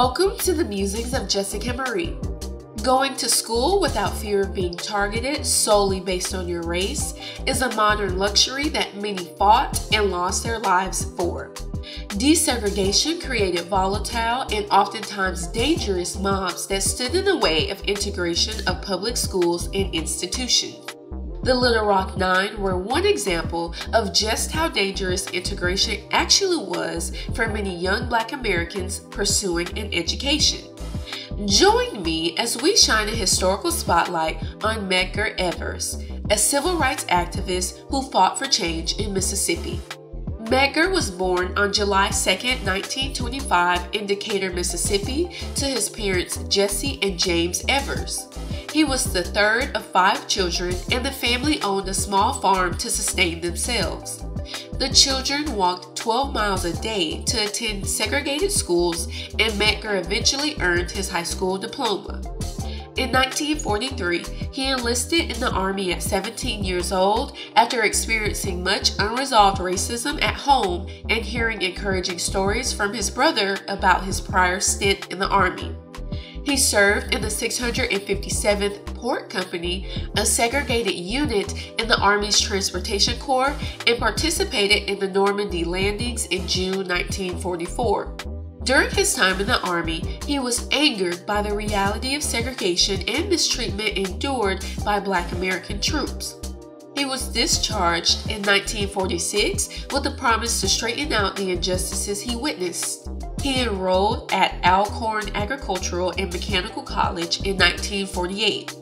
Welcome to the musings of Jessica Marie. Going to school without fear of being targeted solely based on your race is a modern luxury that many fought and lost their lives for. Desegregation created volatile and oftentimes dangerous mobs that stood in the way of integration of public schools and institutions. The Little Rock Nine were one example of just how dangerous integration actually was for many young Black Americans pursuing an education. Join me as we shine a historical spotlight on Medgar Evers, a civil rights activist who fought for change in Mississippi. Medgar was born on July 2, 1925 in Decatur, Mississippi to his parents Jesse and James Evers. He was the third of 5 children, and the family owned a small farm to sustain themselves. The children walked 12 miles a day to attend segregated schools, and Medgar eventually earned his high school diploma. In 1943, he enlisted in the Army at 17 years old after experiencing much unresolved racism at home and hearing encouraging stories from his brother about his prior stint in the Army. He served in the 657th Port Company, a segregated unit in the Army's Transportation Corps, and participated in the Normandy landings in June 1944. During his time in the Army, he was angered by the reality of segregation and mistreatment endured by Black American troops. He was discharged in 1946 with the promise to straighten out the injustices he witnessed. He enrolled at Alcorn Agricultural and Mechanical College in 1948.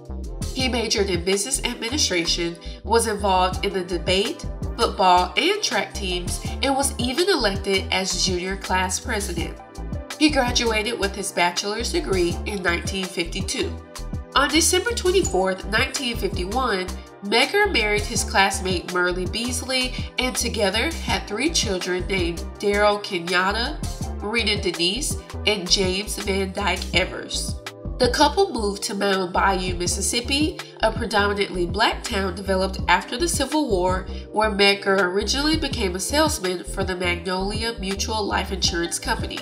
He majored in business administration, was involved in the debate, football, and track teams, and was even elected as junior class president. He graduated with his bachelor's degree in 1952. On December 24, 1951, Medgar married his classmate Merle Beasley and together had 3 children named Daryl Kenyatta, Rena Denise, and James Van Dyke Evers. The couple moved to Mound Bayou, Mississippi, a predominantly Black town developed after the Civil War, where Medgar originally became a salesman for the Magnolia Mutual Life Insurance Company.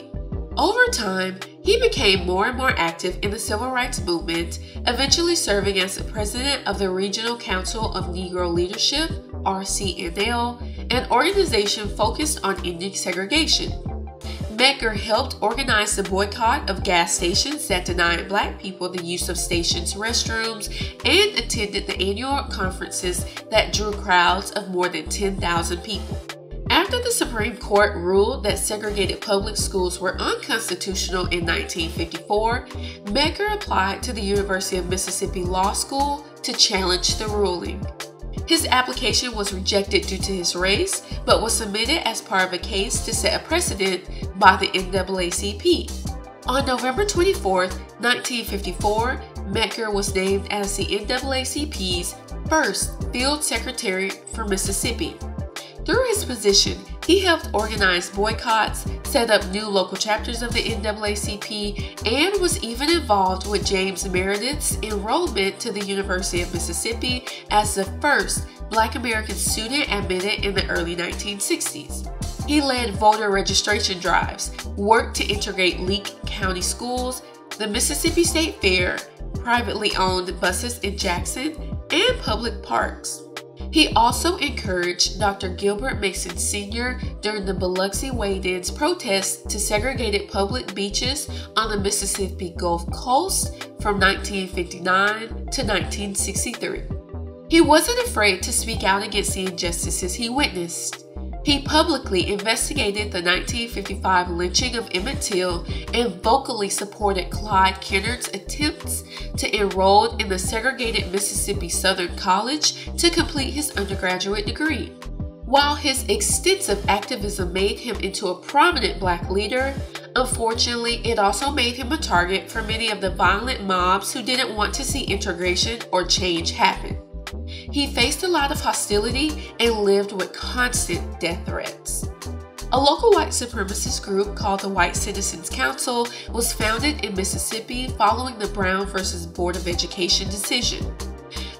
Over time, he became more and more active in the civil rights movement, eventually serving as the president of the Regional Council of Negro Leadership, RCNL, an organization focused on ending segregation. Medgar helped organize the boycott of gas stations that denied Black people the use of stations' restrooms and attended the annual conferences that drew crowds of more than 10,000 people. After the Supreme Court ruled that segregated public schools were unconstitutional in 1954, Medgar applied to the University of Mississippi Law School to challenge the ruling. His application was rejected due to his race, but was submitted as part of a case to set a precedent by the NAACP. On November 24, 1954, Medgar was named as the NAACP's first field secretary for Mississippi. Through his position, he helped organize boycotts, set up new local chapters of the NAACP, and was even involved with James Meredith's enrollment to the University of Mississippi as the first Black American student admitted in the early 1960s. He led voter registration drives, worked to integrate Leake County schools, the Mississippi State Fair, privately owned buses in Jackson, and public parks. He also encouraged Dr. Gilbert Mason Sr. during the Biloxi Wade-Ins protests to segregated public beaches on the Mississippi Gulf Coast from 1959 to 1963. He wasn't afraid to speak out against the injustices he witnessed. He publicly investigated the 1955 lynching of Emmett Till and vocally supported Clyde Kennard's attempts to enroll in the segregated Mississippi Southern College to complete his undergraduate degree. While his extensive activism made him into a prominent Black leader, unfortunately, it also made him a target for many of the violent mobs who didn't want to see integration or change happen. He faced a lot of hostility and lived with constant death threats. A local white supremacist group called the White Citizens Council was founded in Mississippi following the Brown versus Board of Education decision.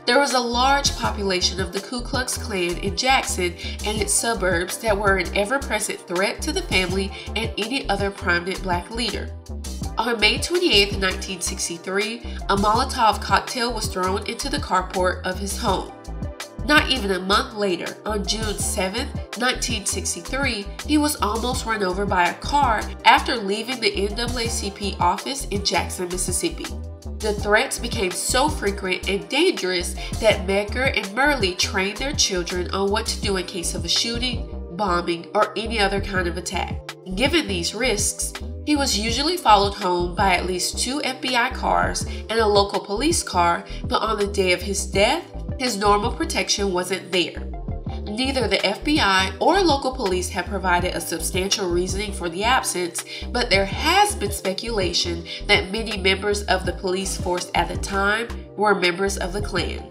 There was a large population of the Ku Klux Klan in Jackson and its suburbs that were an ever-present threat to the family and any other prominent Black leader. On May 28, 1963, a Molotov cocktail was thrown into the carport of his home. Not even a month later, on June 7, 1963, he was almost run over by a car after leaving the NAACP office in Jackson, Mississippi. The threats became so frequent and dangerous that Medgar and Myrlie trained their children on what to do in case of a shooting, bombing, or any other kind of attack. Given these risks, he was usually followed home by at least 2 FBI cars and a local police car, but on the day of his death, his normal protection wasn't there. Neither the FBI or local police have provided a substantial reasoning for the absence, but there has been speculation that many members of the police force at the time were members of the Klan.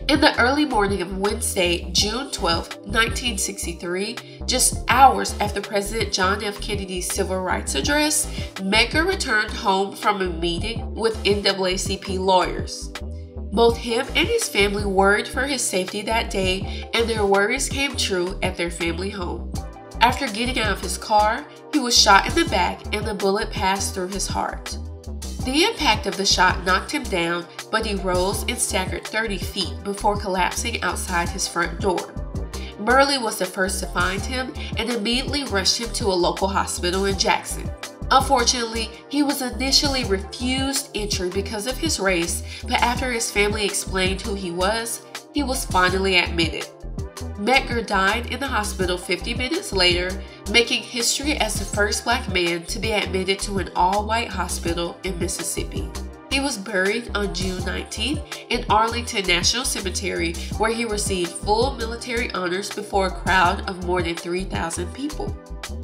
In the early morning of Wednesday, June 12, 1963, just hours after President John F. Kennedy's Civil Rights Address, Medgar returned home from a meeting with NAACP lawyers. Both him and his family worried for his safety that day, and their worries came true at their family home. After getting out of his car, he was shot in the back and the bullet passed through his heart. The impact of the shot knocked him down, but he rose and staggered 30 feet before collapsing outside his front door. Myrlie was the first to find him and immediately rushed him to a local hospital in Jackson. Unfortunately, he was initially refused entry because of his race, but after his family explained who he was finally admitted. Medgar died in the hospital 50 minutes later, making history as the first Black man to be admitted to an all-white hospital in Mississippi. He was buried on June 19th in Arlington National Cemetery, where he received full military honors before a crowd of more than 3,000 people.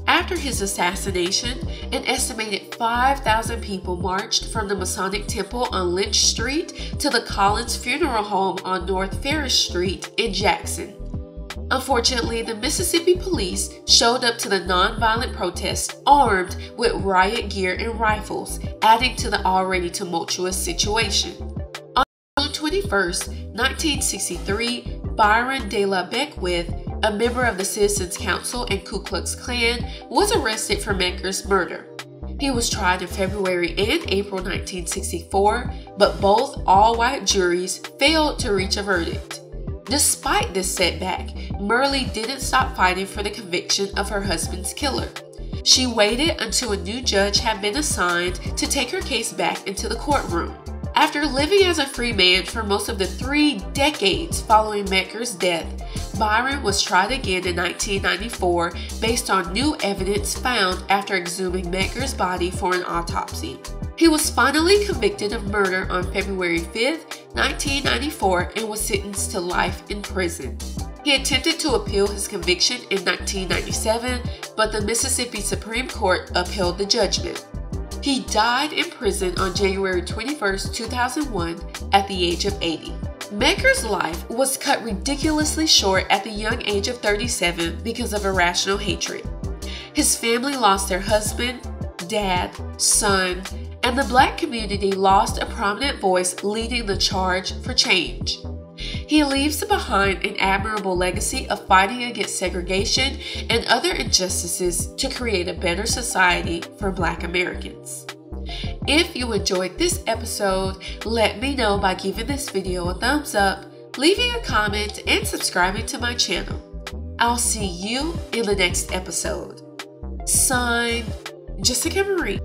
After his assassination, an estimated 5,000 people marched from the Masonic Temple on Lynch Street to the Collins Funeral Home on North Ferris Street in Jackson. Unfortunately, the Mississippi police showed up to the nonviolent protest armed with riot gear and rifles, adding to the already tumultuous situation. On June 21, 1963, Byron De La Beckwith, a member of the Citizens Council and Ku Klux Klan, was arrested for Medgar's murder. He was tried in February and April 1964, but both all-white juries failed to reach a verdict. Despite this setback, Myrlie didn't stop fighting for the conviction of her husband's killer. She waited until a new judge had been assigned to take her case back into the courtroom. After living as a free man for most of the 3 decades following Medgar's death, Byron was tried again in 1994 based on new evidence found after exhuming Medgar's body for an autopsy. He was finally convicted of murder on February 5, 1994 and was sentenced to life in prison. He attempted to appeal his conviction in 1997, but the Mississippi Supreme Court upheld the judgment. He died in prison on January 21, 2001 at the age of 80. Medgar's life was cut ridiculously short at the young age of 37 because of irrational hatred. His family lost their husband, dad, son, and the Black community lost a prominent voice leading the charge for change. He leaves behind an admirable legacy of fighting against segregation and other injustices to create a better society for Black Americans. If you enjoyed this episode, let me know by giving this video a thumbs up, leaving a comment, and subscribing to my channel. I'll see you in the next episode. Signed, Jessica Marie.